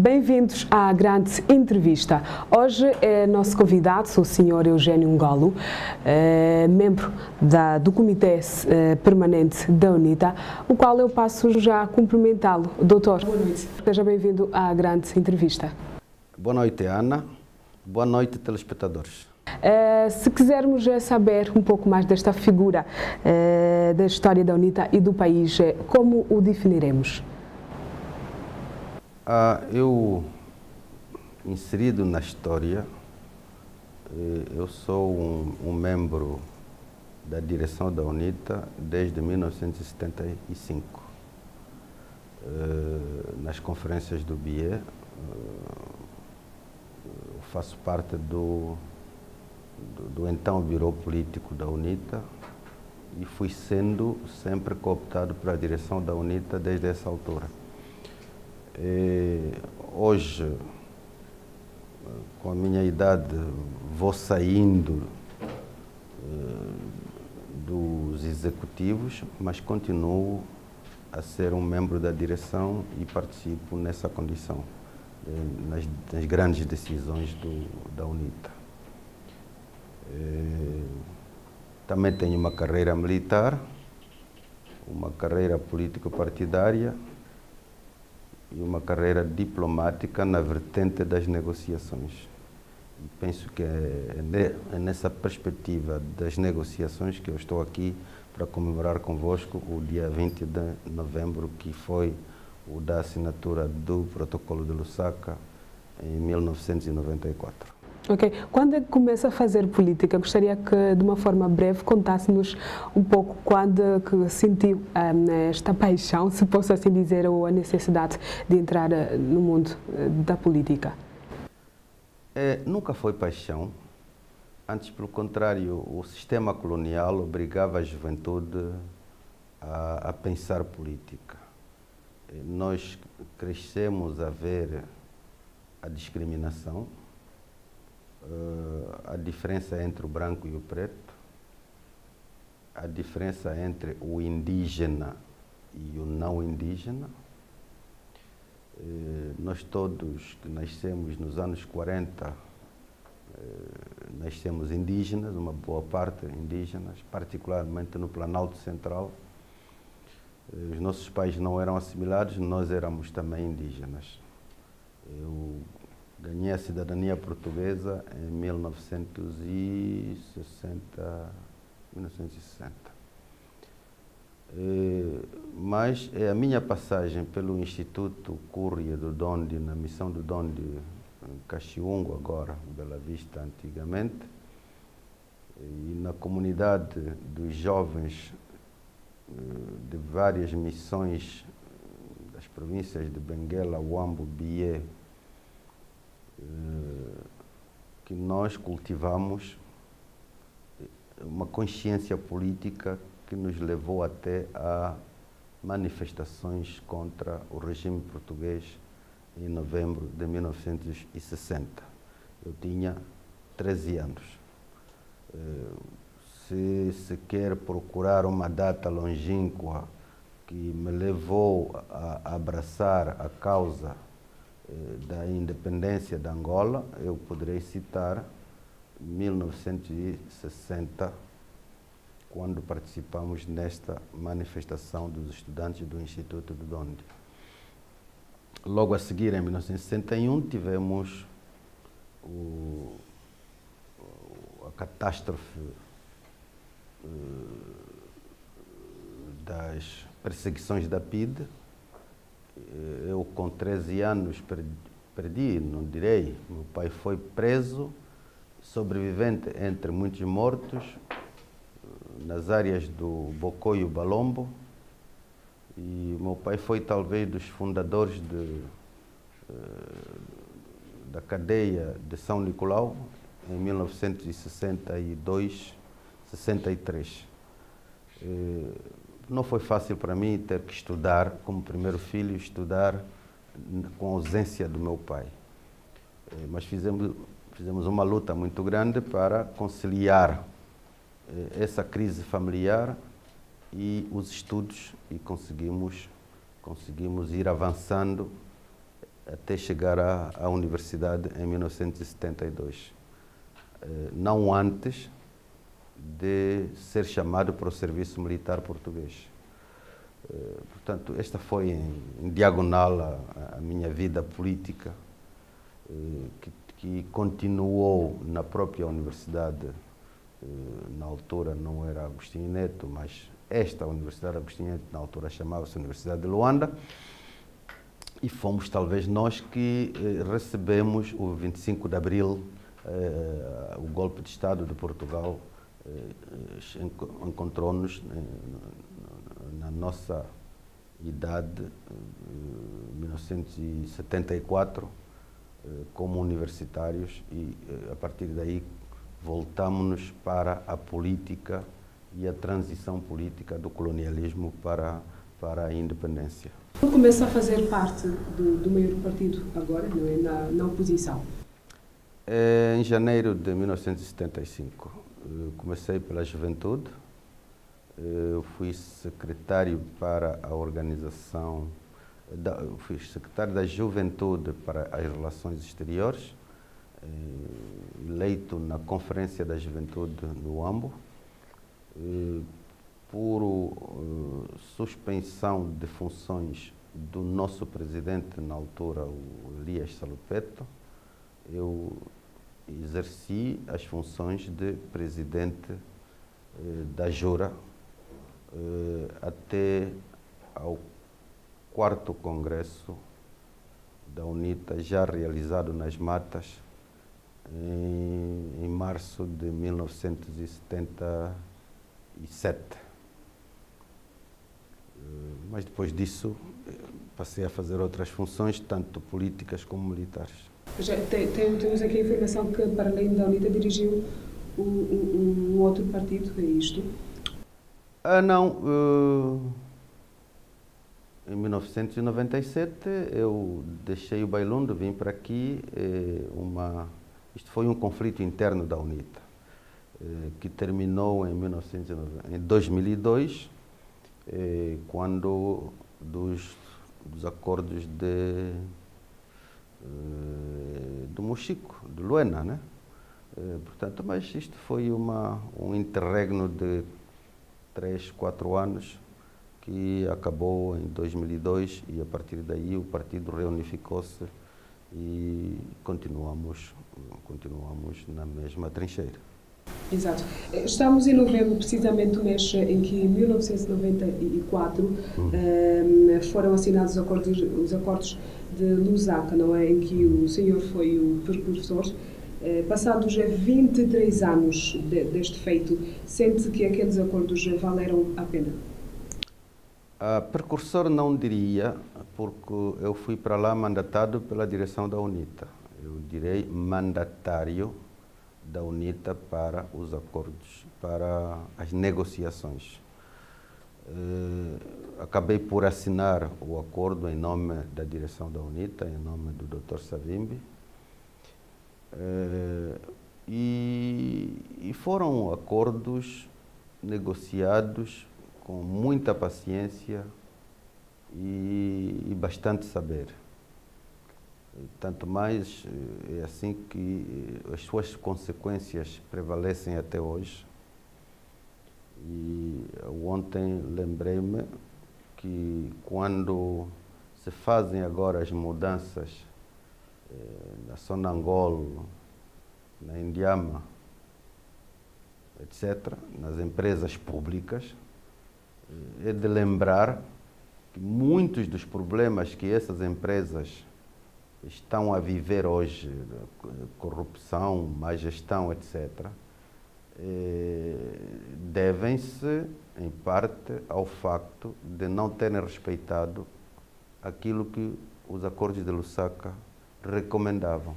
Bem-vindos à grande entrevista. Hoje é nosso convidado, o Sr. Eugênio Ngolo, membro do Comitê Permanente da UNITA, o qual eu passo já a cumprimentá-lo. Doutor, boa noite. Seja bem-vindo à grande entrevista. Boa noite, Ana. Boa noite, telespectadores. Se quisermos saber um pouco mais desta figura da história da UNITA e do país, como o definiremos? Eu, inserido na história, eu sou um membro da direção da UNITA desde 1975. Nas conferências do BIE, faço parte do então Bureau Político da UNITA e fui sendo sempre cooptado para a direção da UNITA desde essa altura. Hoje, com a minha idade, vou saindo dos executivos, mas continuo a ser um membro da direção e participo nessa condição, nas grandes decisões da UNITA. Também tenho uma carreira militar, uma carreira político-partidária e uma carreira diplomática na vertente das negociações. E penso que é nessa perspectiva das negociações que eu estou aqui para comemorar convosco o dia 20 de novembro, que foi o da assinatura do Protocolo de Lusaka em 1994. Ok. Quando é que começa a fazer política? Gostaria que, de uma forma breve, contasse-nos um pouco quando que sentiu esta paixão, se posso assim dizer, ou a necessidade de entrar no mundo da política. Nunca foi paixão. Antes, pelo contrário, o sistema colonial obrigava a juventude a pensar política. Nós crescemos a ver a discriminação, a diferença entre o branco e o preto, a diferença entre o indígena e o não indígena. Nós todos que nascemos nos anos 40, nascemos indígenas, uma boa parte indígenas, particularmente no Planalto Central. Os nossos pais não eram assimilados, nós éramos também indígenas. Eu ganhei a cidadania portuguesa em 1960. Mas a minha passagem pelo Instituto Cúria do Donde, na missão do Donde, em Caxiungo agora, Bela Vista antigamente, e na comunidade dos jovens de várias missões das províncias de Benguela, Huambo, Bié, que nós cultivamos uma consciência política que nos levou até a manifestações contra o regime português em novembro de 1960. Eu tinha 13 anos. Se quer procurar uma data longínqua que me levou a abraçar a causa da independência de Angola, eu poderei citar 1960, quando participamos nesta manifestação dos estudantes do Instituto do Donde. Logo a seguir, em 1961, tivemos a catástrofe das perseguições da PIDE. Eu, com 13 anos, perdi, não direi, meu pai foi preso, sobrevivente entre muitos mortos, nas áreas do Bocó e o Balombo, e meu pai foi talvez dos fundadores da cadeia de São Nicolau, em 1962, 63. Não foi fácil para mim ter que estudar, como primeiro filho, estudar com a ausência do meu pai. Mas fizemos uma luta muito grande para conciliar essa crise familiar e os estudos, e conseguimos ir avançando até chegar à universidade em 1972. Não antes de ser chamado para o serviço militar português. Portanto, esta foi em diagonal a minha vida política, que continuou na própria universidade. Na altura não era Agostinho Neto, mas esta Universidade Agostinho Neto, na altura chamava-se Universidade de Luanda, e fomos talvez nós que recebemos o 25 de Abril, o golpe de Estado de Portugal encontrou-nos na nossa idade, 1974, como universitários, e a partir daí voltamos-nos para a política e a transição política do colonialismo para a independência. Começa a fazer parte do maior partido agora, não é? Na oposição. Em janeiro de 1975, comecei pela juventude, fui secretário para a organização, fui secretário da juventude para as relações exteriores, eleito na Conferência da Juventude no Ambo, por suspensão de funções do nosso presidente na altura, o Elias Salopeto. Eu exerci as funções de presidente da Jura até ao 4º Congresso da UNITA, já realizado nas Matas, em março de 1977. Mas depois disso passei a fazer outras funções, tanto políticas como militares. Temos aqui a informação que, para além da UNITA, dirigiu um outro partido, é isto? Não. Em 1997 eu deixei o Bailundo, vim para aqui. Isto foi um conflito interno da UNITA, que terminou em 2002, quando dos acordos do Mochico, de Luena, né? Portanto, mas isto foi um interregno de 3, 4 anos, que acabou em 2002, e a partir daí o partido reunificou-se e continuamos na mesma trincheira. Exato. Estamos em novembro, precisamente o mês em que, em 1994, foram assinados os acordos de Lusaka, não é? Em que o senhor foi o precursor. Passados 23 anos deste feito, sente que aqueles acordos valeram a pena? Precursor não diria, porque eu fui para lá mandatado pela direção da UNITA. Eu direi mandatário da UNITA para os acordos, para as negociações. Acabei por assinar o acordo em nome da direção da UNITA, em nome do Dr. Savimbi, e foram acordos negociados com muita paciência e bastante saber. Tanto mais é assim que as suas consequências prevalecem até hoje. E ontem lembrei-me que quando se fazem agora as mudanças na Sonangol, na Indiama, etc., nas empresas públicas, é de lembrar que muitos dos problemas que essas empresas estão a viver hoje, corrupção, má gestão, etc., devem-se, em parte, ao facto de não terem respeitado aquilo que os acordos de Lusaka recomendavam,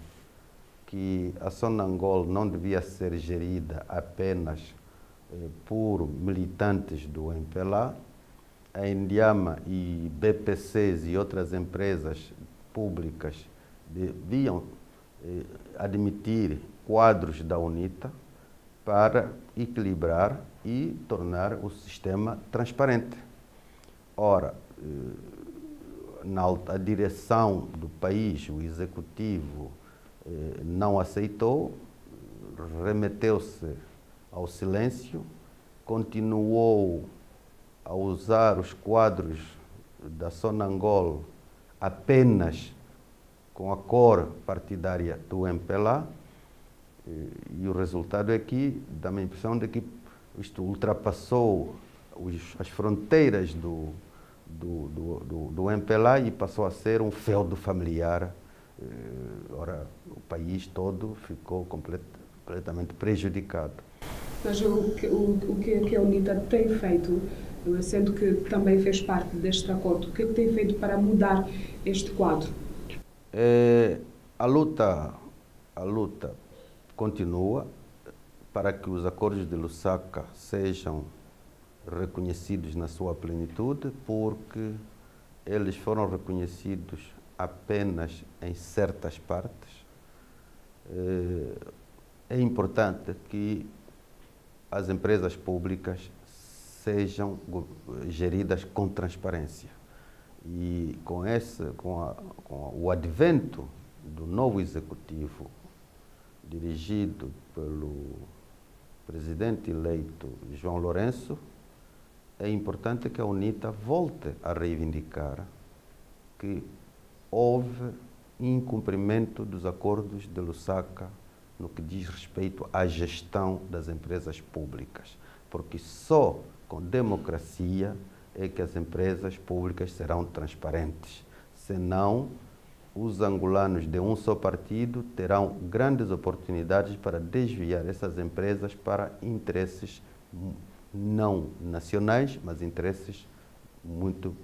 que a Sonangol não devia ser gerida apenas por militantes do MPLA, a Indiama e BPCs e outras empresas públicas deviam admitir quadros da UNITA para equilibrar e tornar o sistema transparente. Ora, a direção do país, o executivo, não aceitou, remeteu-se ao silêncio, continuou a usar os quadros da Sonangol apenas com a cor partidária do MPLA, e o resultado é que dá-me a impressão de que isto ultrapassou as fronteiras do MPLA e passou a ser um feudo familiar. Ora, o país todo ficou completamente prejudicado. Mas o que a UNITA tem feito, sendo que também fez parte deste acordo, o que é que tem feito para mudar este quadro? A luta continua para que os acordos de Lusaka sejam reconhecidos na sua plenitude, porque eles foram reconhecidos apenas em certas partes. É importante que as empresas públicas sejam geridas com transparência. E com o advento do novo executivo, dirigido pelo presidente eleito João Lourenço, é importante que a UNITA volte a reivindicar que houve incumprimento dos acordos de Lusaka no que diz respeito à gestão das empresas públicas, porque só com democracia é que as empresas públicas serão transparentes. Senão, os angolanos de um só partido terão grandes oportunidades para desviar essas empresas para interesses não nacionais, mas interesses muito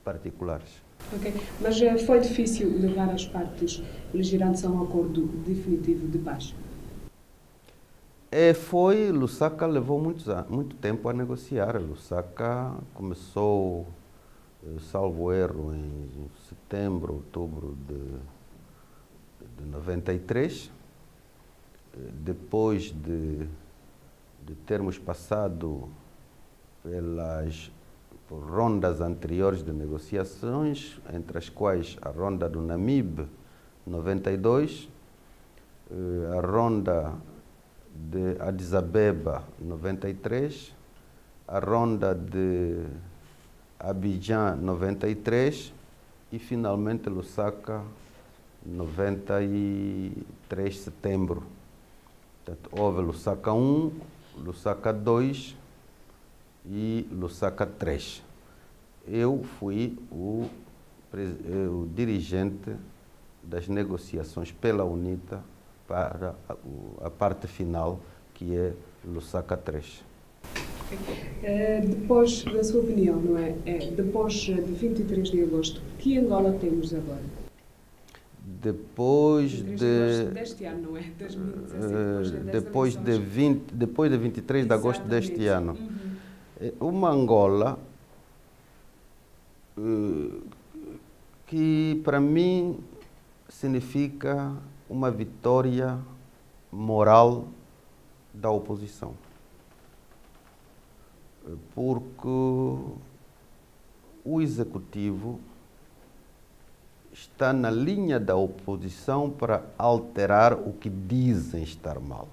particulares. Ok, mas foi difícil levar as partes beligerantes a um acordo definitivo de paz? Lusaka levou muito tempo a negociar. Lusaka começou, salvo erro, em setembro, outubro de 93. Depois de termos passado por rondas anteriores de negociações, entre as quais a ronda do Namibe, 92, a ronda de Addis Abeba, 93, a ronda de Abidjan, 93 e finalmente Lusaka, 93 de setembro. Portanto, houve Lusaka 1, Lusaka 2 e Lusaka 3. Eu fui o dirigente das negociações pela UNITA para a parte final, que é Lusaka 3. Depois, da sua opinião, não é? Depois de 23 de agosto, que Angola temos agora? Depois deste ano, não é? 2017, depois de 23 de agosto deste ano. Uma Angola que, para mim, significa uma vitória moral da oposição. Porque o executivo está na linha da oposição para alterar o que dizem estar mal.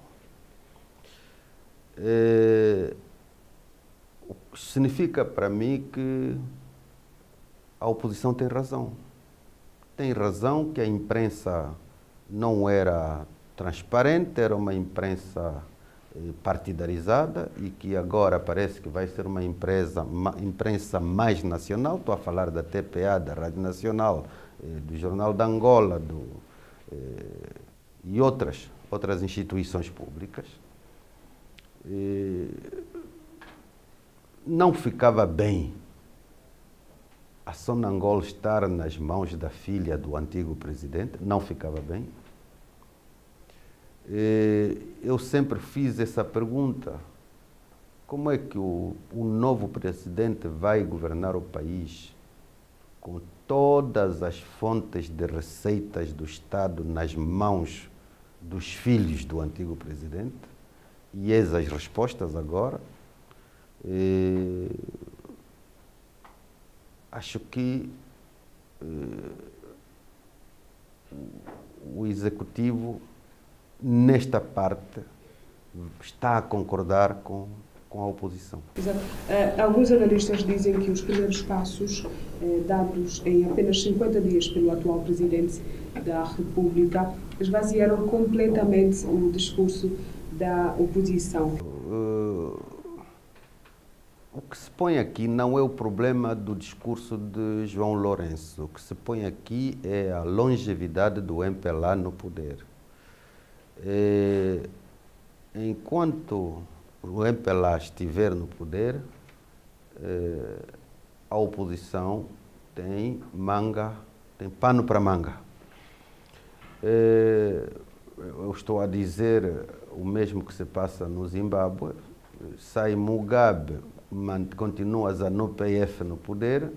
Significa para mim que a oposição tem razão. Tem razão que a imprensa não era transparente, era uma imprensa partidarizada e que agora parece que vai ser uma imprensa mais nacional. Estou a falar da TPA, da Rádio Nacional, do Jornal da Angola e outras instituições públicas. Não ficava bem a Sonangol estar nas mãos da filha do antigo presidente, não ficava bem. Eu sempre fiz essa pergunta: como é que o novo presidente vai governar o país com todas as fontes de receitas do Estado nas mãos dos filhos do antigo presidente? E eis as respostas agora. Acho que o Executivo, nesta parte, está a concordar com a oposição. Exato. Alguns analistas dizem que os primeiros passos dados em apenas 50 dias pelo atual Presidente da República esvaziaram completamente o discurso da oposição. O que se põe aqui não é o problema do discurso de João Lourenço. O que se põe aqui é a longevidade do MPLA no poder. Enquanto o MPLA estiver no poder, a oposição tem pano para manga. Eu estou a dizer o mesmo que se passa no Zimbábue. Sai Mugabe, continua ZANU-PF no poder.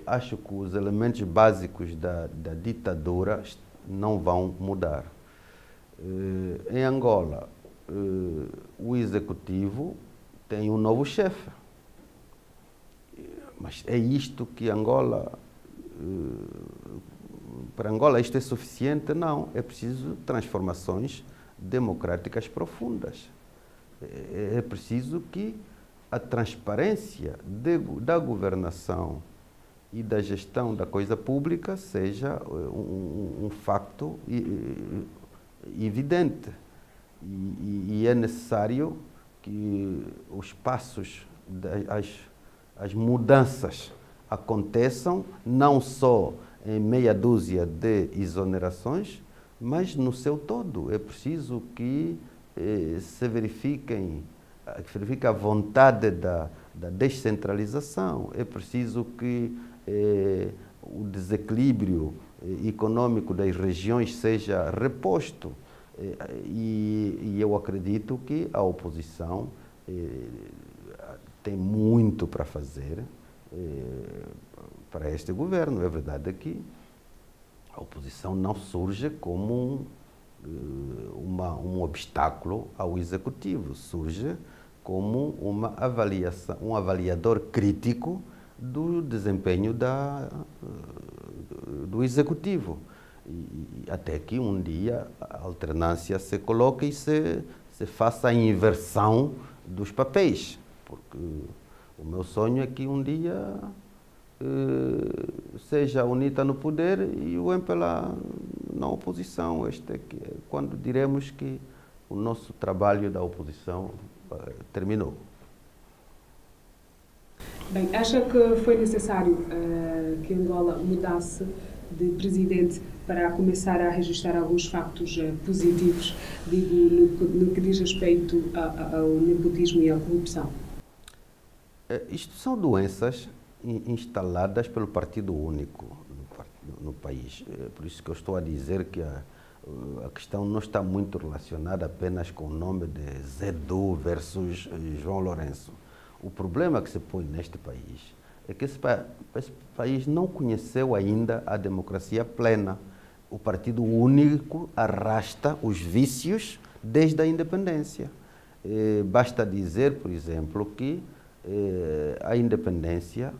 Acho que os elementos básicos da ditadura não vão mudar. Em Angola, o Executivo tem um novo chefe. Mas é isto que Angola... Para Angola isto é suficiente? Não. É preciso transformações democráticas profundas. É preciso que a transparência da governação e da gestão da coisa pública seja um facto evidente. E é necessário que os passos, as mudanças aconteçam não só em meia dúzia de exonerações, mas no seu todo. É preciso que se verifique a vontade da descentralização. É preciso que o desequilíbrio econômico das regiões seja reposto. E eu acredito que a oposição tem muito para fazer para este governo. É verdade que a oposição não surge como um obstáculo ao Executivo, surge como um avaliador crítico do desempenho do Executivo. E até que um dia a alternância se coloque e se faça a inversão dos papéis. Porque o meu sonho é que um dia seja a UNITA no poder e o MPLA na oposição. Este é quando diremos que o nosso trabalho da oposição terminou. Bem, acha que foi necessário que Angola mudasse de presidente para começar a registrar alguns factos positivos, digo, no que diz respeito ao nepotismo e à corrupção? Isto são doenças instaladas pelo Partido Único no país. Por isso que eu estou a dizer que a questão não está muito relacionada apenas com o nome de Zedu versus João Lourenço. O problema que se põe neste país é que esse país não conheceu ainda a democracia plena. O Partido Único arrasta os vícios desde a independência. Basta dizer, por exemplo, que a independência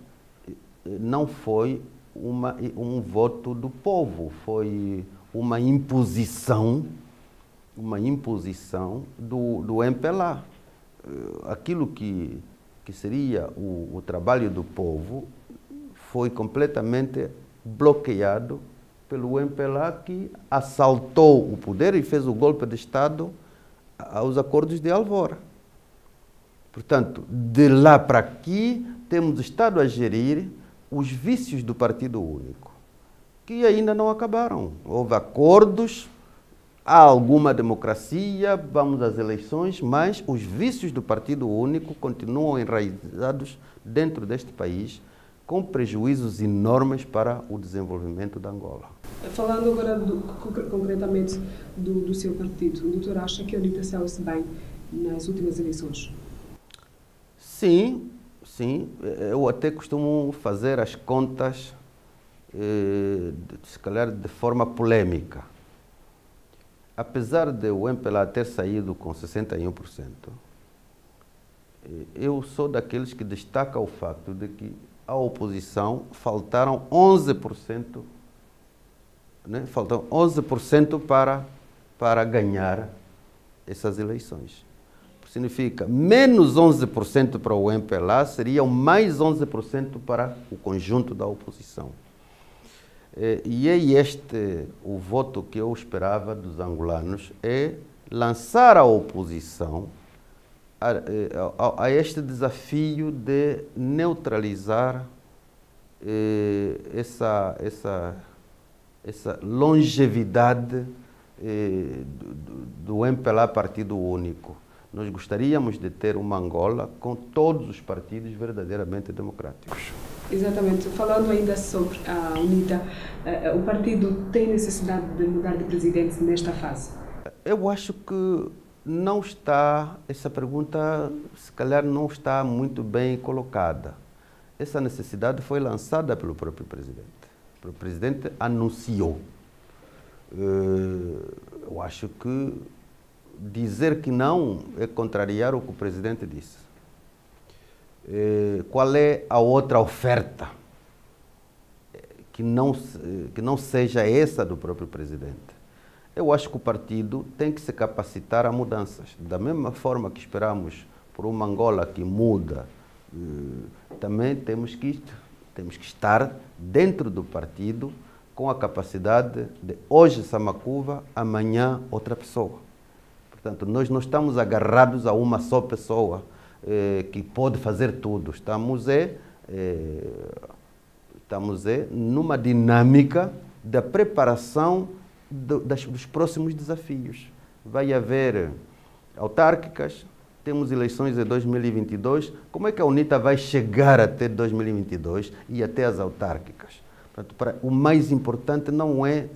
não foi um voto do povo, foi uma imposição do MPLA. Aquilo que seria o trabalho do povo foi completamente bloqueado pelo MPLA, que assaltou o poder e fez o golpe de Estado aos acordos de Alvora. Portanto, de lá para aqui, temos estado a gerir os vícios do Partido Único, que ainda não acabaram. Houve acordos, há alguma democracia, vamos às eleições, mas os vícios do Partido Único continuam enraizados dentro deste país, com prejuízos enormes para o desenvolvimento da Angola. Falando agora concretamente do seu partido, o doutor acha que a UNITA saiu-se bem nas últimas eleições? Sim. Eu até costumo fazer as contas, se calhar de forma polêmica. Apesar de o MPLA ter saído com 61%, eu sou daqueles que destaca o facto de que a oposição faltaram 11%, né? Faltam 11% para ganhar essas eleições. Significa menos 11% para o MPLA, seriam mais 11% para o conjunto da oposição. E é este o voto que eu esperava dos angolanos, é lançar a oposição a este desafio de neutralizar essa longevidade do MPLA Partido Único. Nós gostaríamos de ter uma Angola com todos os partidos verdadeiramente democráticos. Exatamente. Falando ainda sobre a UNITA, o partido tem necessidade de mudar de presidente nesta fase? Eu acho que não está, essa pergunta se calhar não está muito bem colocada. Essa necessidade foi lançada pelo próprio presidente. O presidente anunciou. Eu acho que dizer que não é contrariar o que o presidente disse. Qual é a outra oferta que não seja essa do próprio presidente? Eu acho que o partido tem que se capacitar a mudanças. Da mesma forma que esperamos por uma Angola que muda, também temos que estar dentro do partido com a capacidade de hoje Samakuva, amanhã outra pessoa. Portanto, nós não estamos agarrados a uma só pessoa que pode fazer tudo. Estamos numa dinâmica da preparação dos próximos desafios. Vai haver autárquicas, temos eleições em 2022. Como é que a UNITA vai chegar até 2022 e até as autárquicas? Portanto, o mais importante não é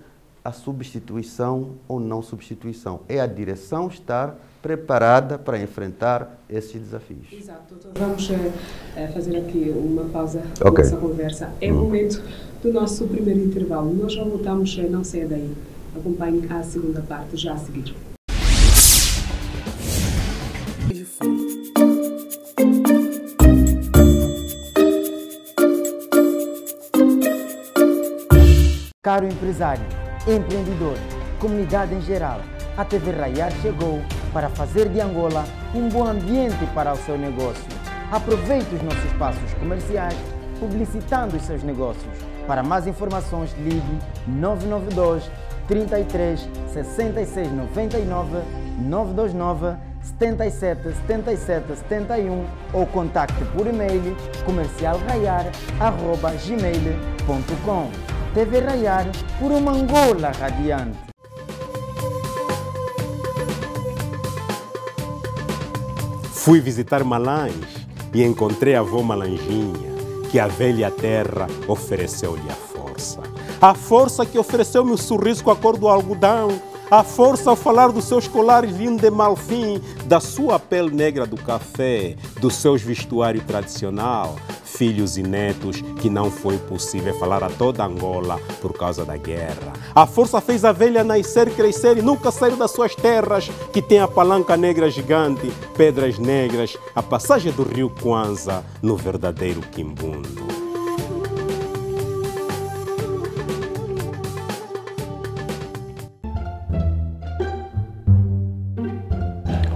a substituição ou não substituição, é a direção estar preparada para enfrentar esses desafios. Exato, doutor. Vamos fazer aqui uma pausa nessa conversa. É o momento do nosso primeiro intervalo. Nós já voltamos, não saia daí. Acompanhe a segunda parte já a seguir. Caro empresário, empreendedor, comunidade em geral, a TV Raiar chegou para fazer de Angola um bom ambiente para o seu negócio. Aproveite os nossos espaços comerciais, publicitando os seus negócios. Para mais informações, ligue 992 33 66 99 929 77 77 71 ou contacte por e-mail comercialraiar@gmail.com. TV Raiar, por uma Angola radiante. Fui visitar Malães e encontrei a avó Malanjinha, que a velha terra ofereceu-lhe a força. A força que ofereceu-me o sorriso com a cor do algodão, a força ao falar dos seus colares lindos de malfim, da sua pele negra do café, dos seus vestuários tradicional, filhos e netos que não foi possível falar a toda Angola por causa da guerra. A força fez a velha nascer, crescer e nunca sair das suas terras, que tem a palanca negra gigante, pedras negras, a passagem do rio Kwanza no verdadeiro Quimbundo.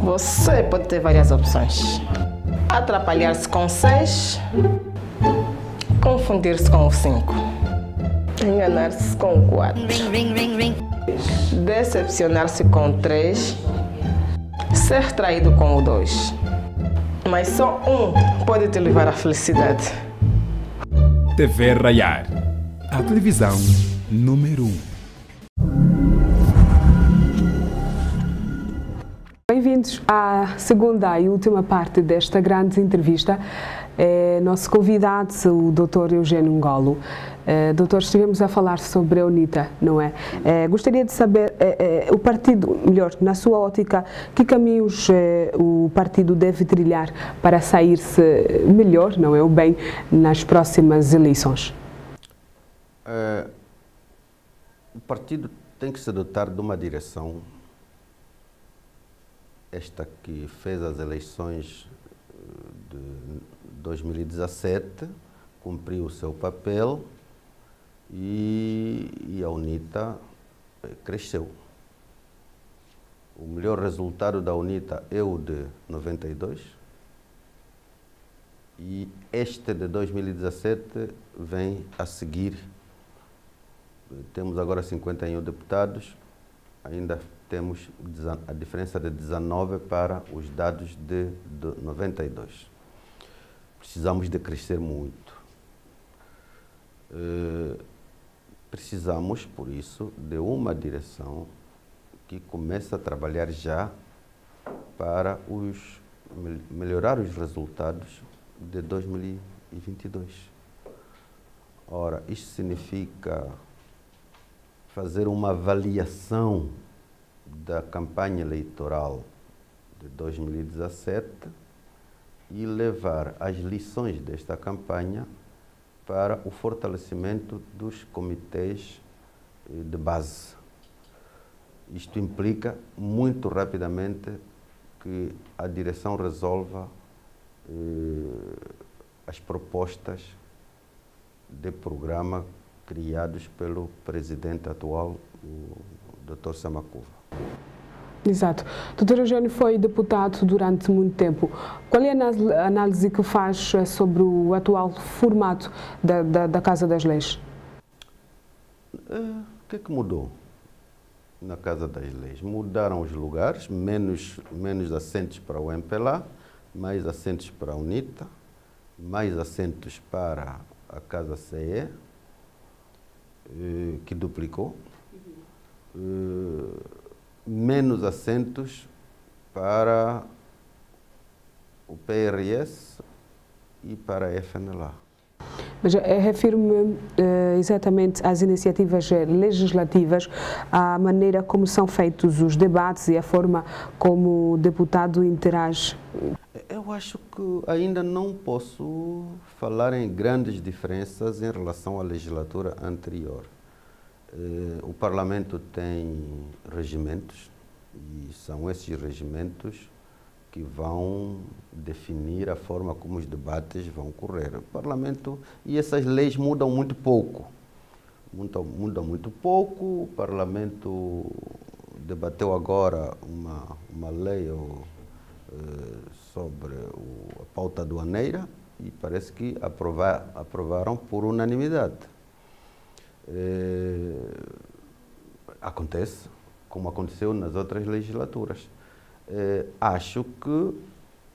Você pode ter várias opções. Atrapalhar-se com 6, confundir-se com o 5, enganar-se com o 4, decepcionar-se com o 3, ser traído com o 2. Mas só um pode te levar à felicidade. TV Raiar, a televisão número 1. Bem-vindos à segunda e última parte desta grande entrevista. Nosso convidado, o Dr. Eugênio Ngolo. Doutor, estivemos a falar sobre a UNITA, não é? Gostaria de saber, o partido, melhor, na sua ótica, que caminhos o partido deve trilhar para sair-se melhor, não é, o bem, nas próximas eleições? O partido tem que se dotar de uma direção. Esta que fez as eleições de 2017, cumpriu o seu papel e a UNITA cresceu. O melhor resultado da UNITA é o de 92 e este de 2017 vem a seguir. Temos agora 51 deputados, ainda temos a diferença de 19 para os dados de 92. Precisamos de crescer muito. Precisamos, por isso, de uma direção que comece a trabalhar já para melhorar os resultados de 2022. Ora, isto significa fazer uma avaliação da campanha eleitoral de 2017 e levar as lições desta campanha para o fortalecimento dos comitês de base. Isto implica, muito rapidamente, que a direção resolva as propostas de programa criados pelo presidente atual, o Dr. Samakuva. Exato. Dr. Eugênio foi deputado durante muito tempo. Qual é a análise que faz sobre o atual formato da Casa das Leis? O que é que mudou na Casa das Leis? Mudaram os lugares, menos assentos para o MPLA, mais assentos para a UNITA, mais assentos para a Casa CE, que duplicou, menos assentos para o PRS e para a FNLA. Mas refiro-me exatamente às iniciativas legislativas, à maneira como são feitos os debates e a forma como o deputado interage. Eu acho que ainda não posso falar em grandes diferenças em relação à legislatura anterior. O Parlamento tem regimentos e são esses regimentos que vão definir a forma como os debates vão correr. O Parlamento e essas leis mudam muito pouco. Mudam muito pouco. O Parlamento debateu agora uma lei sobre a pauta aduaneira e parece que aprovaram por unanimidade. Acontece, como aconteceu nas outras legislaturas. Acho que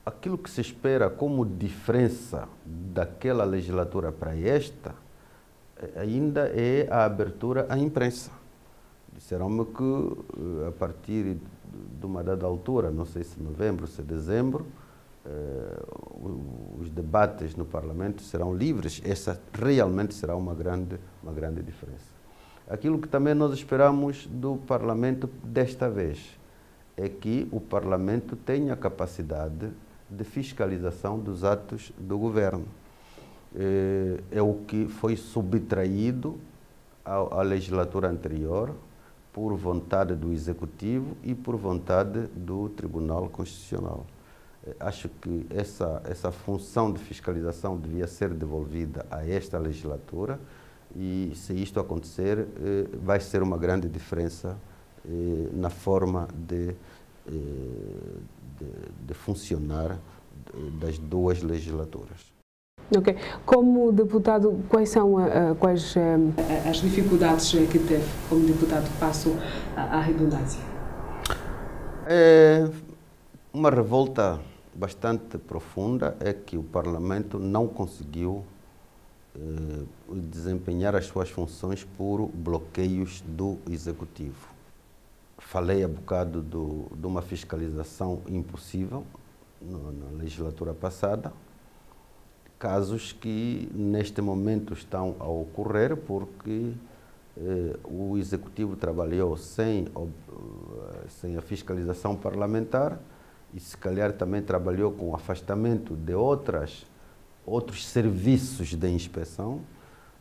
aquilo que se espera como diferença daquela legislatura para esta ainda é a abertura à imprensa. Disseram-me que a partir de uma dada altura, não sei se novembro, se dezembro, os debates no Parlamento serão livres. Essa realmente será uma grande diferença. Aquilo que também nós esperamos do Parlamento desta vez é que o Parlamento tenha a capacidade de fiscalização dos atos do governo. É o que foi subtraído à legislatura anterior por vontade do Executivo e por vontade do Tribunal Constitucional. Acho que essa função de fiscalização devia ser devolvida a esta legislatura e, se isto acontecer, vai ser uma grande diferença na forma de funcionar das duas legislaturas. Ok. Como deputado, quais são as dificuldades que teve como deputado? Passo à redundância. Uma revolta bastante profunda é que o Parlamento não conseguiu desempenhar as suas funções por bloqueios do Executivo. Falei há bocado de uma fiscalização impossível na legislatura passada, casos que neste momento estão a ocorrer porque o Executivo trabalhou sem a fiscalização parlamentar e se calhar também trabalhou com o afastamento de outros serviços de inspeção.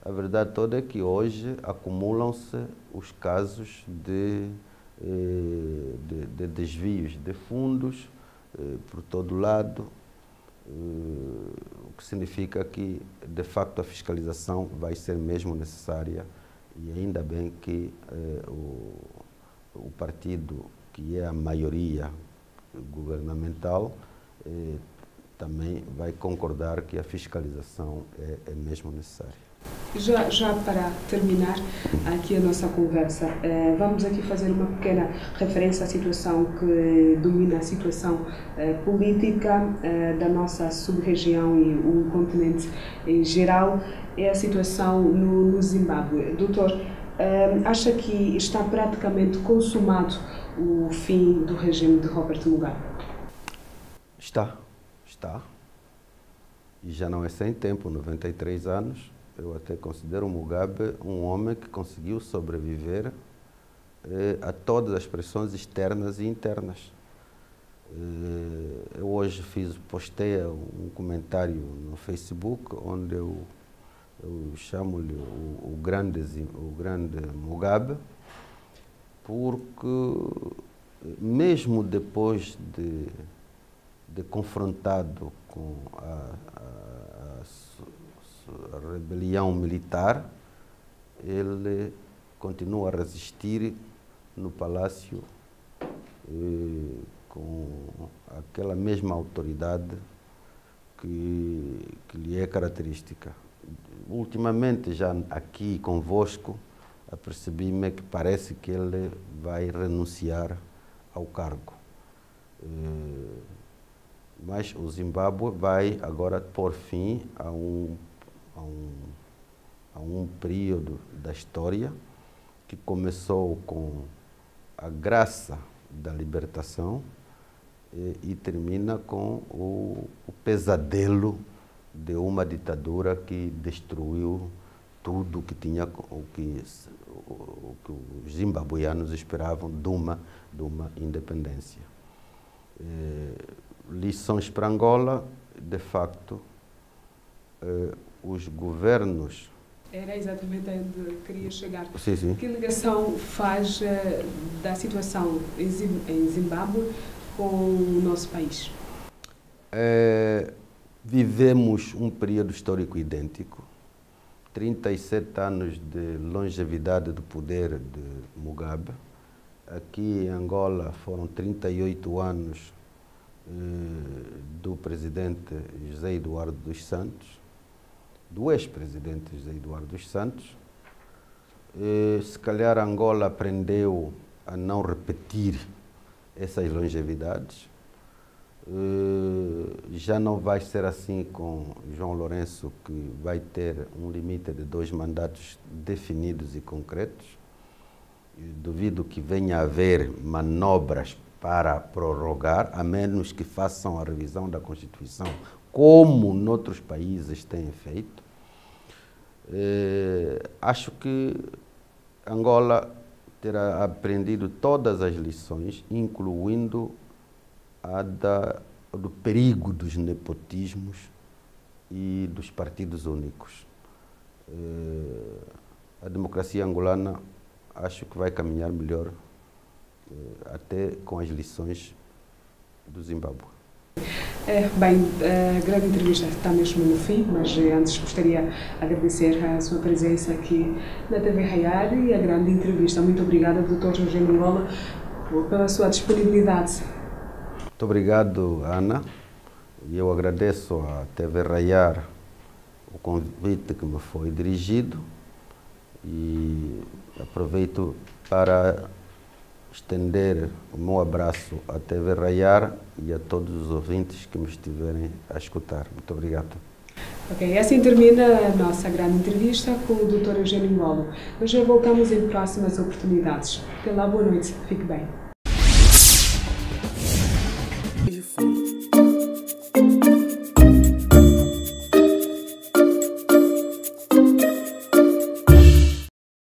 A verdade toda é que hoje acumulam-se os casos de desvios de fundos por todo lado. o que significa que, de facto, a fiscalização vai ser mesmo necessária, e ainda bem que o partido, que é a maioria governamental, também vai concordar que a fiscalização é mesmo necessária. Já para terminar aqui a nossa conversa, vamos aqui fazer uma pequena referência à situação que domina a situação política da nossa sub-região e o continente em geral, é a situação no Zimbábue. Doutor, acha que está praticamente consumado o fim do regime de Robert Mugabe? Está. E já não é sem tempo, 93 anos. Eu até considero o Mugabe um homem que conseguiu sobreviver a todas as pressões externas e internas. Eu hoje postei um comentário no Facebook onde eu chamo-lhe o grande Mugabe, porque mesmo depois de confrontado com a rebelião militar, ele continua a resistir no palácio com aquela mesma autoridade que lhe é característica. Ultimamente, já aqui convosco, apercebi-me que parece que ele vai renunciar ao cargo. Mas o Zimbábue vai agora pôr fim a um período da história que começou com a graça da libertação e termina com o pesadelo de uma ditadura que destruiu tudo que tinha, o que os zimbabuianos esperavam de uma independência. Lições para Angola, de facto, os governos... Era exatamente onde queria chegar. Sim. Que ligação faz da situação em Zimbábue com o nosso país? Vivemos um período histórico idêntico, 37 anos de longevidade do poder de Mugabe. Aqui em Angola foram 38 anos do presidente José Eduardo dos Santos, do ex-presidente José Eduardo dos Santos. Se calhar Angola aprendeu a não repetir essas longevidades. Já não vai ser assim com João Lourenço, que vai ter um limite de 2 mandatos definidos e concretos. Duvido que venha a haver manobras para prorrogar, a menos que façam a revisão da Constituição, como noutros países têm feito. Acho que Angola terá aprendido todas as lições, incluindo do perigo dos nepotismos e dos partidos únicos. A democracia angolana acho que vai caminhar melhor, até com as lições do Zimbábue. Bem, a grande entrevista está mesmo no fim, mas antes gostaria de agradecer a sua presença aqui na TV Raiar e a grande entrevista. Muito obrigada, Dr. Eugênio Ngolo, pela sua disponibilidade. Muito obrigado, Ana. E eu agradeço à TV Raiar o convite que me foi dirigido e aproveito para estender o meu abraço à TV Raiar e a todos os ouvintes que me estiverem a escutar. Muito obrigado. Ok, assim termina a nossa grande entrevista com o Dr. Eugênio Ngolo. Nós já voltamos em próximas oportunidades. Até lá, boa noite. Fique bem.